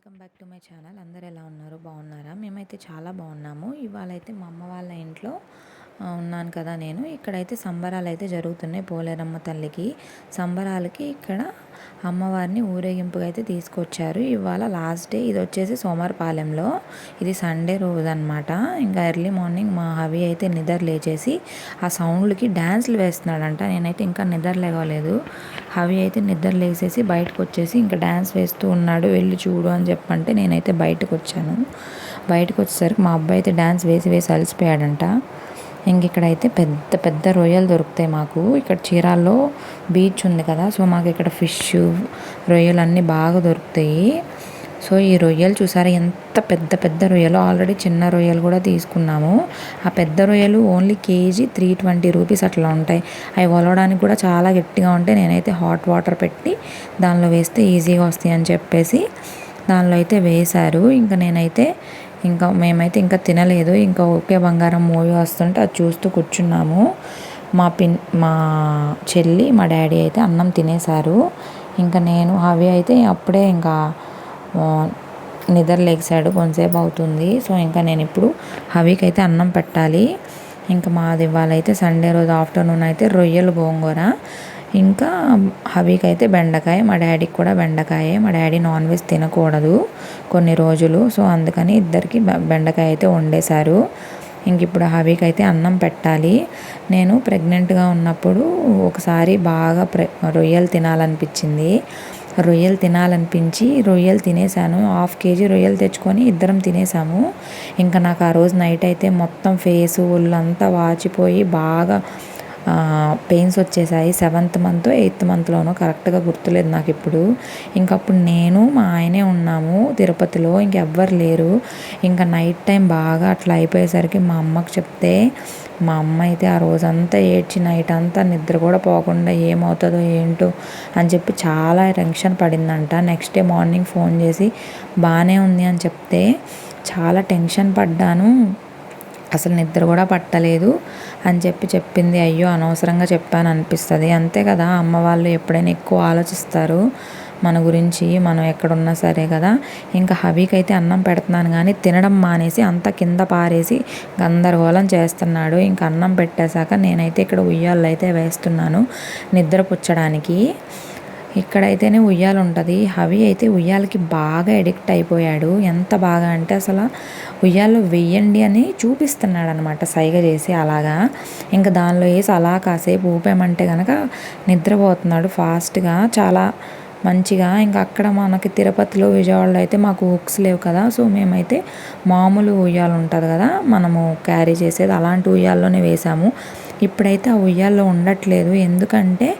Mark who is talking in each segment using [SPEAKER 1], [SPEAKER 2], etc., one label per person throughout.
[SPEAKER 1] Welcome back to my channel. అందరు ఎలా ఉన్నారు? బాగున్నారా? మేమైతే చాలా బాగున్నాము. ఇవాళ అయితే మా అమ్మ వాళ్ళ ఇంట్లో ఉన్నాను కదా. నేను ఇక్కడైతే సంబరాలు అయితే జరుగుతున్నాయి. పోలేరమ్మ తల్లికి సంబరాలకి ఇక్కడ అమ్మవారిని ఊరేగింపుగా అయితే తీసుకొచ్చారు. ఇవాళ లాస్ట్ డే. ఇది వచ్చేసి సోమవారపాలెంలో. ఇది సండే రోజు అనమాట. ఇంకా ఎర్లీ మార్నింగ్ మా హవి అయితే నిద్ర లేచేసి ఆ సౌండ్లకి డ్యాన్స్లు వేస్తున్నాడంట. నేనైతే ఇంకా నిద్ర లేవలేదు. హవి అయితే నిద్ర లేసేసి బయటకు వచ్చేసి ఇంకా డ్యాన్స్ వేస్తూ ఉన్నాడు. వెళ్ళి చూడు అని చెప్పంటే నేనైతే బయటకు వచ్చాను. బయటకు వచ్చేసరికి మా అబ్బాయి అయితే డ్యాన్స్ వేసి వేసి అలసిపోయాడంట. ఇంక ఇక్కడైతే పెద్ద పెద్ద రొయ్యలు దొరుకుతాయి మాకు. ఇక్కడ చీరాల్లో బీచ్ ఉంది కదా, సో మాకు ఇక్కడ ఫిష్ రొయ్యలు అన్నీ బాగా దొరుకుతాయి. సో ఈ రొయ్యలు చూసారా ఎంత పెద్ద పెద్ద రొయ్యలు. ఆల్రెడీ చిన్న రొయ్యలు కూడా తీసుకున్నాము. ఆ పెద్ద రొయ్యలు ఓన్లీ కేజీ 320 రూపీస్ అట్లా ఉంటాయి. అవి వలవడానికి కూడా చాలా గట్టిగా ఉంటాయి. నేనైతే హాట్ వాటర్ పెట్టి దానిలో వేస్తే ఈజీగా వస్తాయి అని చెప్పేసి దానిలో అయితే వేశారు. ఇంకా మేమైతే ఇంకా తినలేదు. ఇంకా ఓకే బంగారం మూవీ వస్తుంటే అది చూస్తూ కూర్చున్నాము. మా చెల్లి మా డాడీ అయితే అన్నం తినేశారు. ఇంకా నేను హవి అయితే అప్పుడే ఇంకా నిద్ర లేచాడు. కొంతసేపు అవుతుంది. సో ఇంకా నేను ఇప్పుడు హవికి అయితే అన్నం పెట్టాలి. ఇంకా మాది ఇవాళ అయితే సండే రోజు ఆఫ్టర్నూన్ అయితే రొయ్యలు గోంగూర, ఇంకా హవికి అయితే బెండకాయ, మా డాడీకి కూడా బెండకాయ. మా డాడీ నాన్ వెజ్ తినకూడదు కొన్ని రోజులు, సో అందుకని ఇద్దరికి బెండకాయ అయితే వండేశారు. ఇంక ఇప్పుడు హవికి అయితే అన్నం పెట్టాలి. నేను ప్రెగ్నెంట్గా ఉన్నప్పుడు ఒకసారి బాగా రొయ్యలు తినాలనిపించింది. రొయ్యలు తినేసాను. 1/2 కేజీ రొయ్యలు తెచ్చుకొని ఇద్దరం తినేసాము. ఇంకా నాకు ఆ రోజు నైట్ అయితే మొత్తం ఫేసు ఒళ్ళంతా వాచిపోయి బాగా పెయిన్స్ వచ్చేసాయి. 7th మంత్ 8th మంత్లోనో కరెక్ట్గా గుర్తులేదు నాకు ఇప్పుడు. ఇంకప్పుడు నేను మా ఆయనే ఉన్నాము తిరుపతిలో, ఇంకెవ్వరు లేరు. ఇంకా నైట్ టైం బాగా అట్లా అయిపోయేసరికి మా అమ్మకి చెప్తే మా అమ్మ అయితే ఆ రోజంతా ఏడ్చి నైట్ అంతా నిద్ర కూడా పోకుండా ఏమవుతుందో ఏంటో అని చెప్పి చాలా టెన్షన్ పడిందంట. నెక్స్ట్ డే మార్నింగ్ ఫోన్ చేసి బాగానే ఉంది అని చెప్తే చాలా టెన్షన్ పడ్డాను. అసలు నిద్ర కూడా పట్టలేదు అని చెప్పింది. అయ్యో అనవసరంగా చెప్పాను అనిపిస్తుంది. అంతే కదా, అమ్మ వాళ్ళు ఎప్పుడైనా ఎక్కువ ఆలోచిస్తారు మన గురించి, మనం ఎక్కడున్నా సరే కదా. ఇంకా హవికి అయితే అన్నం పెడుతున్నాను కానీ తినడం మానేసి అంతా కింద పారేసి గందరగోళం చేస్తున్నాడు. ఇంకా అన్నం పెట్టేశాక నేనైతే ఇక్కడ ఉయ్యాలు అయితే వేస్తున్నాను నిద్రపుచ్చడానికి. ఇక్కడైతేనే ఉయ్యాలు ఉంటుంది. హవి అయితే ఉయ్యాలకి బాగా ఎడిక్ట్ అయిపోయాడు. ఎంత బాగా అంటే అసలు ఉయ్యాల్లో వెయ్యండి అని చూపిస్తున్నాడు అనమాట సైగ చేసి అలాగా. ఇంకా దానిలో వేసి అలా కాసేపు ఊపామంటే కనుక నిద్రపోతున్నాడు ఫాస్ట్గా, చాలా మంచిగా. ఇంకా అక్కడ మనకి తిరుపతిలో విజయవాడలో అయితే మాకు హుక్స్ లేవు కదా, సో మేమైతే మామూలు ఉయ్యాలు ఉంటుంది కదా మనము క్యారీ చేసేది, అలాంటి ఉయ్యాల్లోనే వేసాము. ఇప్పుడైతే ఆ ఉయ్యాల్లో ఉండట్లేదు. ఎందుకంటే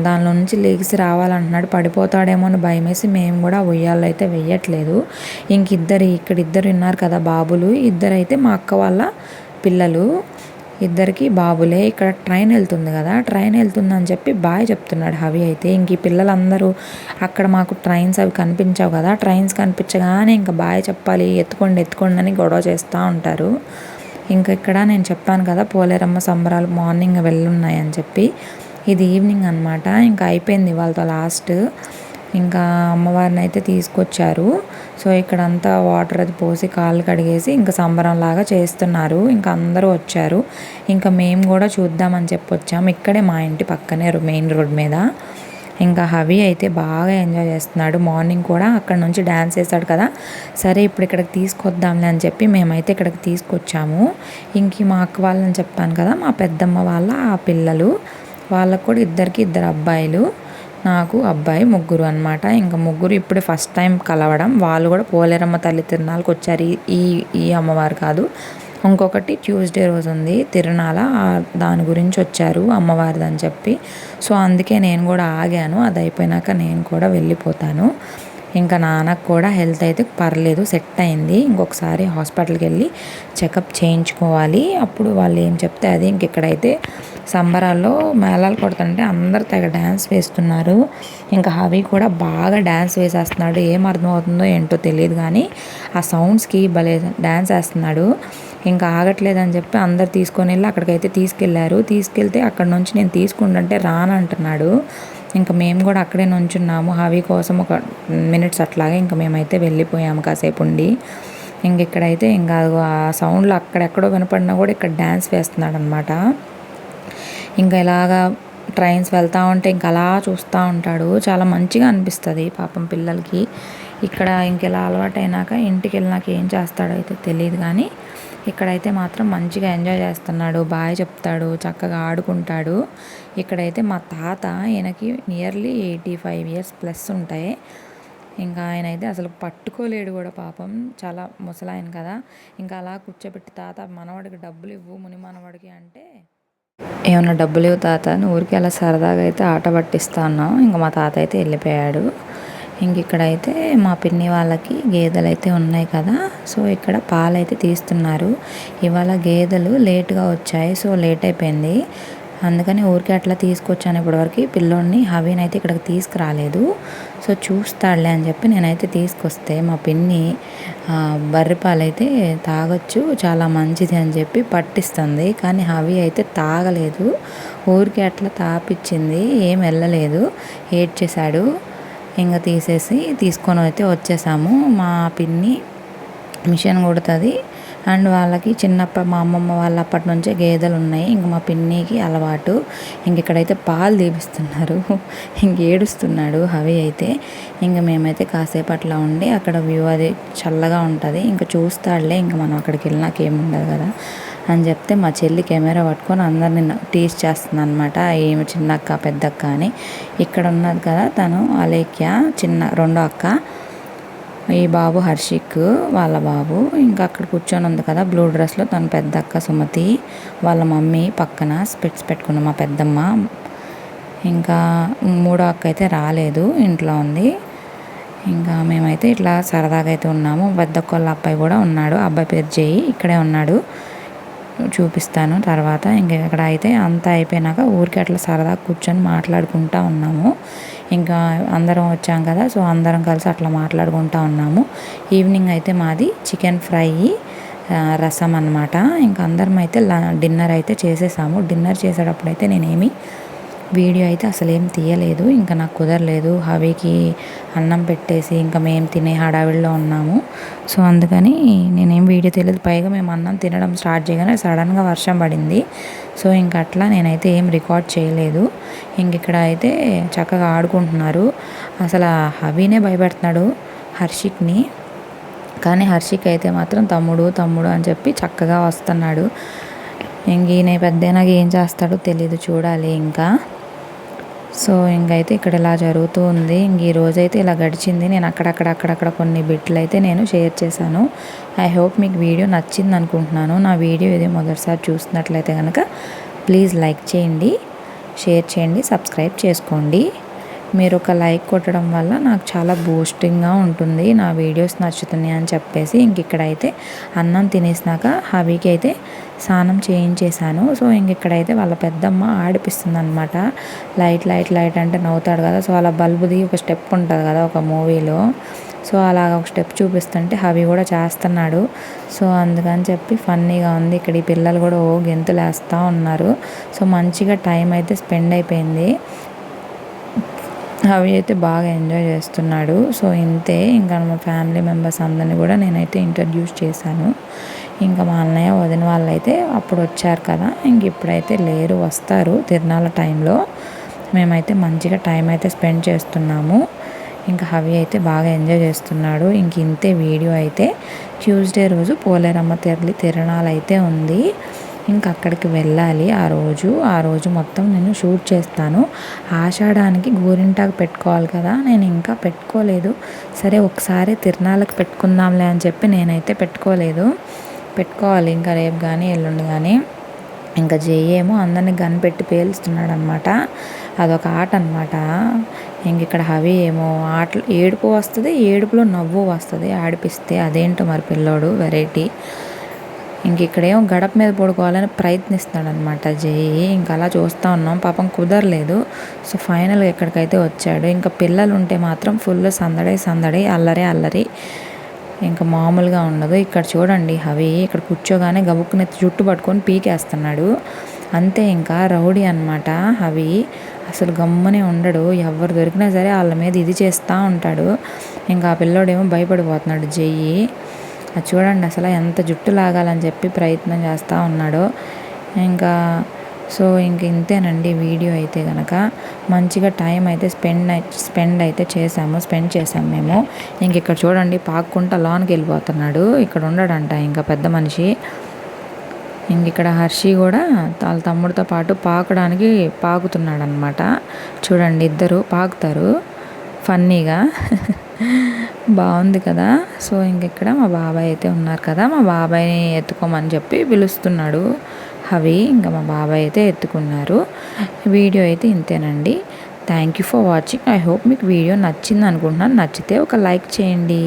[SPEAKER 1] దానిలో నుంచి లెగిసి రావాలంటున్నాడు. పడిపోతాడేమో అని భయం వేసి మేము కూడా ఉయ్యాల్లో అయితే వెయ్యట్లేదు. ఇద్దరు ఉన్నారు కదా బాబులు, ఇద్దరైతే మా అక్క వాళ్ళ పిల్లలు, ఇద్దరికి బాబులే. ఇక్కడ ట్రైన్ వెళ్తుంది కదా, ట్రైన్ వెళ్తుందని చెప్పి బాయ్ చెప్తున్నాడు హవి అయితే. ఇంక ఈ పిల్లలందరూ అక్కడ మాకు ట్రైన్స్ అవి కనిపించావు కదా, ట్రైన్స్ కనిపించగానే ఇంకా బాయ్ చెప్పాలి, ఎత్తుకోండి అని గొడవ చేస్తూ ఉంటారు. ఇంకా ఇక్కడ నేను చెప్పాను కదా పోలేరమ్మ సంబరాలు మార్నింగ్ వెళ్ళున్నాయని చెప్పి, ఇది ఈవినింగ్ అనమాట. ఇంకా అయిపోయింది వాళ్ళతో లాస్ట్. ఇంకా అమ్మవారిని అయితే తీసుకొచ్చారు. సో ఇక్కడంతా వాటర్ అది పోసి కాళ్ళు కడిగేసి ఇంకా సంబరం లాగా చేస్తున్నారు. ఇంకా అందరూ వచ్చారు. ఇంకా మేము కూడా చూద్దామని చెప్పి వచ్చాము. ఇక్కడే మా ఇంటి పక్కనే మెయిన్ రోడ్ మీద. ఇంకా హవి అయితే బాగా ఎంజాయ్ చేస్తున్నాడు. మార్నింగ్ కూడా అక్కడ నుంచి డ్యాన్స్ వేసాడు కదా, సరే ఇప్పుడు ఇక్కడికి తీసుకొద్దాంలే అని చెప్పి మేమైతే ఇక్కడికి తీసుకొచ్చాము. ఇంక మా అక్క వాళ్ళని చెప్పాను కదా, మా పెద్దమ్మ వాళ్ళ ఆ పిల్లలు, వాళ్ళకు కూడా ఇద్దరు అబ్బాయిలు, నాకు అబ్బాయి, ముగ్గురు అనమాట. ఇంకా ముగ్గురు ఇప్పుడే ఫస్ట్ టైం కలవడం. వాళ్ళు కూడా పోలేరమ్మ తల్లి తిరునాళ్ళకి వచ్చారు. ఈ అమ్మవారు కాదు, ఇంకొకటి ట్యూస్డే రోజు ఉంది తిరునాళ, దాని గురించి వచ్చారు అమ్మవారిది అని చెప్పి. సో అందుకే నేను కూడా ఆగాను. అది అయిపోయినాక నేను కూడా వెళ్ళిపోతాను. ఇంకా నాన్నకు కూడా హెల్త్ అయితే పర్లేదు, సెట్ అయింది. ఇంకొకసారి హాస్పిటల్కి వెళ్ళి చెకప్ చేయించుకోవాలి. అప్పుడు వాళ్ళు ఏం చెప్తే అది. ఇక్కడైతే సంబరాల్లో మేళాలు కొడుతుంటే అందరు తెగ డ్యాన్స్ వేస్తున్నారు. ఇంకా హవి కూడా బాగా డ్యాన్స్ వేసేస్తున్నాడు. ఏం అర్థమవుతుందో ఏంటో తెలియదు కానీ ఆ సౌండ్స్కి భలే డ్యాన్స్ వేస్తున్నాడు. ఇంకా ఆగట్లేదని చెప్పి అందరు తీసుకొని వెళ్ళి అక్కడికైతే తీసుకెళ్తే అక్కడ నుంచి నేను తీసుకుంటుంటే రానంటున్నాడు. ఇంకా మేము కూడా అక్కడే నుంచున్నాము హవి కోసం ఒక మినిట్స్ అట్లాగే ఇంకా మేమైతే వెళ్ళిపోయాము కాసేపు ఉండి. ఇంక ఇక్కడైతే ఇంకా ఆ సౌండ్లు అక్కడెక్కడో వినపడినా కూడా ఇక్కడ డ్యాన్స్ వేస్తున్నాడు అనమాట. ఇంకా ఇలాగా ట్రైన్స్ వెళ్తూ ఉంటే ఇంకా అలా చూస్తూ ఉంటాడు. చాలా మంచిగా అనిపిస్తుంది పాపం పిల్లలకి. ఇక్కడ ఇంకెలా అలవాటైనాక ఇంటికి వెళ్ళినాక ఏం చేస్తాడో అయితే తెలియదు, కానీ ఇక్కడైతే మాత్రం మంచిగా ఎంజాయ్ చేస్తున్నాడు. బాయ్ చెప్తాడు, చక్కగా ఆడుకుంటాడు. ఇక్కడైతే మా తాత, ఈయనకి నియర్లీ 85 years ప్లస్ ఉంటాయి. ఇంకా ఆయన అయితే అసలు పట్టుకోలేడు కూడా పాపం, చాలా ముసలాయన కదా. ఇంకా అలా కూర్చోబెట్టి తాత మనవాడికి డబ్బులు ఇవ్వు ముని మనవాడికి అంటే, ఏమన్నా డబ్బులు ఇవ్వు తాత అని ఊరికి అలా సరదాగా అయితే ఆట పట్టిస్తా ఉన్నాం. ఇంకా మా తాత అయితే వెళ్ళిపోయాడు. ఇంక ఇక్కడైతే మా పిన్ని వాళ్ళకి గేదెలు అయితే ఉన్నాయి కదా, సో ఇక్కడ పాలు అయితే తీస్తున్నారు. ఇవాళ గేదెలు లేట్గా వచ్చాయి, సో లేట్ అయిపోయింది. అందుకని ఊరికే అట్లా తీసుకొచ్చాను. ఇప్పటివరకు పిల్లోడిని హవీని అయితే ఇక్కడికి తీసుకురాలేదు. సో చూస్తాడులే అని చెప్పి నేనైతే తీసుకొస్తే మా పిన్ని బర్రె పాలు అయితే తాగొచ్చు, చాలా మంచిది అని చెప్పి పట్టిస్తుంది. కానీ హవి అయితే తాగలేదు, ఊరికే అట్లా తాపిచ్చింది, ఏం వెళ్ళలేదు, ఏడ్చేశాడు. ఇంకా తీసుకొని అయితే వచ్చేసాము. మా పిన్ని మిషన్ కుడుతుంది అండ్ వాళ్ళకి మా అమ్మమ్మ వాళ్ళ అప్పటి నుంచే గేదెలు ఉన్నాయి. ఇంక మా పిన్నికి అలవాటు. ఇంక ఇక్కడైతే పాలు తీపిస్తున్నారు. ఇంక ఏడుస్తున్నాడు హవి అయితే. ఇంక మేమైతే కాసేపు అట్లా ఉండి అక్కడ వ్యూ అది చల్లగా ఉంటుంది, ఇంకా చూస్తాడులే, ఇంకా మనం అక్కడికి వెళ్ళినాక ఏముండదు కదా అని చెప్తే మా చెల్లి కెమెరా పట్టుకొని అందరిని టీస్ చేస్తుంది అనమాట. ఏమి చిన్నక్క పెద్దక్క అని. ఇక్కడ ఉన్నది కదా తను అలేఖ్య, రెండో అక్క. ఈ బాబు హర్షిక్ వాళ్ళ బాబు. ఇంకా అక్కడ కూర్చొని ఉంది కదా బ్లూ డ్రెస్లో తను పెద్దక్క సుమతి. వాళ్ళ మమ్మీ పక్కన స్పెట్స్ పెట్టుకున్న మా పెద్దమ్మ. ఇంకా మూడో అక్క అయితే రాలేదు, ఇంట్లో ఉంది. ఇంకా మేమైతే ఇట్లా సరదాగా అయితే ఉన్నాము. పెద్దక్క అబ్బాయి కూడా ఉన్నాడు, అబ్బాయి పేరు జై, ఇక్కడే ఉన్నాడు, చూపిస్తాను తర్వాత. ఇంకా ఇక్కడ అయితే అంతా అయిపోయినాక ఊరికి అట్లా సరదా కూర్చొని మాట్లాడుకుంటూ ఉన్నాము. ఇంకా అందరం వచ్చాం కదా, సో అందరం కలిసి అట్లా మాట్లాడుకుంటూ ఉన్నాము. ఈవినింగ్ అయితే మాది చికెన్ ఫ్రై, రసం అన్నమాట. ఇంకా అందరం అయితే డిన్నర్ అయితే చేసేసాము. డిన్నర్ చేసేటప్పుడు అయితే నేనేమి వీడియో అయితే అసలు ఏం తీయలేదు, ఇంకా నాకు కుదరలేదు. హవికి అన్నం పెట్టేసి ఇంకా మేము తినే హడావిడిలో ఉన్నాము. సో అందుకని నేనేం వీడియో తీయలేదు. పైగా మేము అన్నం తినడం స్టార్ట్ చేయగానే సడన్గా వర్షం పడింది. సో ఇంక అట్లా నేనైతే ఏం రికార్డ్ చేయలేదు. ఇంక ఇక్కడ అయితే చక్కగా ఆడుకుంటున్నారు. అసలు హవినే భయపెడుతున్నాడు హర్షిక్ని, కానీ హర్షిక్ అయితే మాత్రం తమ్ముడు తమ్ముడు అని చెప్పి చక్కగా వస్తున్నాడు. ఇంక ఈయన పెద్దనాక ఏం చేస్తాడో తెలీదు, చూడాలి ఇంకా. సో ఇంకైతే ఇక్కడ ఇలా జరుగుతూ ఉంది. ఇంక ఈ రోజైతే ఇలా గడిచింది. నేను అక్కడక్కడ కొన్ని బిట్లు అయితే నేను షేర్ చేశాను. ఐ హోప్ మీకు వీడియో నచ్చింది అనుకుంటున్నాను. నా వీడియో ఇది మొదటిసారి చూస్తున్నట్లయితే కనుక ప్లీజ్ లైక్ చేయండి, షేర్ చేయండి, సబ్స్క్రైబ్ చేసుకోండి. మీరు ఒక లైక్ కొట్టడం వల్ల నాకు చాలా బూస్టింగ్గా ఉంటుంది, నా వీడియోస్ నచ్చుతున్నాయి అని చెప్పేసి. ఇంక ఇక్కడైతే అన్నం తినేసినాక హవికి అయితే స్నానం చేయించేశాను. సో ఇంక ఇక్కడైతే వాళ్ళ పెద్దమ్మ ఆడిపిస్తుంది అనమాట. లైట్ అంటే నవ్వుతాడు కదా, సో అలా బల్బుది ఒక స్టెప్ ఉంటుంది కదా ఒక మూవీలో, సో అలాగ ఒక స్టెప్ చూపిస్తుంటే హవి కూడా చేస్తున్నాడు. సో అందుకని చెప్పి ఫన్నీగా ఉంది. ఇక్కడ ఈ పిల్లలు కూడా గెంతులు వేస్తూ ఉన్నారు. సో మంచిగా టైం అయితే స్పెండ్ అయిపోయింది. అవి అయితే బాగా ఎంజాయ్ చేస్తున్నాడు. సో ఇంతే. ఇంకా మా ఫ్యామిలీ మెంబర్స్ అందరినీ కూడా నేనైతే ఇంట్రడ్యూస్ చేశాను. ఇంకా మా అన్నయ్య వదిన వాళ్ళు అయితే అప్పుడు వచ్చారు కదా, ఇంక ఇప్పుడైతే లేరు, వస్తారు తిరునాళ్ళ టైంలో. మేమైతే మంచిగా టైం అయితే స్పెండ్ చేస్తున్నాము. ఇంకా హవి అయితే బాగా ఎంజాయ్ చేస్తున్నాడు. ఇంక ఇంతే వీడియో అయితే. ట్యూస్డే రోజు పోలేరమ్మ తిరునాళ్ళు అయితే ఉంది. ఇంకా అక్కడికి వెళ్ళాలి. ఆ రోజు మొత్తం నేను షూట్ చేస్తాను. ఆషాఢానికి గోరింటాకు పెట్టుకోవాలి కదా, నేను ఇంకా పెట్టుకోలేదు. సరే ఒకసారి తిరునాళ్ళకి పెట్టుకుందాంలే అని చెప్పి నేనైతే పెట్టుకోవాలి ఇంకా రేపు కానీ ఎల్లుండి కానీ. ఇంకా ఏమో అందరినీ గన్ పెట్టి పేలుస్తున్నాడు అనమాట. అదొక ఆట అనమాట. ఇంక ఇక్కడ హవి ఏమో ఏడుపు వస్తుంది, ఏడుపులో నవ్వు వస్తుంది ఆడిపిస్తే. అదేంటో మరి పిల్లోడు వెరైటీ. ఇంక ఇక్కడేమో గడప మీద పడుకోవాలని ప్రయత్నిస్తున్నాడు అనమాట ఇంకా అలా చూస్తూ ఉన్నాం. పాపం కుదరలేదు. సో ఫైనల్గా ఎక్కడికైతే వచ్చాడు. ఇంకా పిల్లలు ఉంటే మాత్రం ఫుల్ సందడి, అల్లరి ఇంకా మామూలుగా ఉండదు. ఇక్కడ చూడండి హవి ఇక్కడ కూర్చోగానే గబుక్కుని జుట్టు పట్టుకొని పీకేస్తున్నాడు. అంతే, ఇంకా రౌడీ అనమాట హవి. అసలు గమ్మునే ఉండడు. ఎవరు దొరికినా సరే వాళ్ళ మీద ఇది చేస్తూ ఉంటాడు. ఇంకా ఆ పిల్లోడేమో భయపడిపోతున్నాడు జెయ్యి. అది చూడండి అసలు ఎంత జుట్టు లాగాలని చెప్పి ప్రయత్నం చేస్తూ ఉన్నాడో. ఇంకా ఇంక ఇంతేనండి వీడియో అయితే గనక. మంచిగా టైం అయితే స్పెండ్ చేసాము మేము. ఇంక ఇక్కడ చూడండి పాక్కుంటా లోనికి వెళ్ళిపోతున్నాడు. ఇక్కడ ఉండడంట ఇంకా పెద్ద మనిషి. ఇంక ఇక్కడ హర్షి కూడా వాళ్ళ తమ్ముడితో పాటు పాకుతున్నాడు అనమాట. చూడండి ఇద్దరు పాకుతారు ఫన్నీగా. బాగుంది కదా. ఇంక ఇక్కడ మా బాబాయ్ అయితే ఉన్నారు కదా, మా బాబాయ్ని ఎత్తుకోమని చెప్పి పిలుస్తున్నాడు హవి. ఇంకా మా బాబాయ్ అయితే ఎత్తుకున్నారు. వీడియో అయితే ఇంతేనండి. Thank you for watching. I hope మీకు వీడియో నచ్చింది అనుకుంటున్నాను. నచ్చితే ఒక లైక్ చేయండి.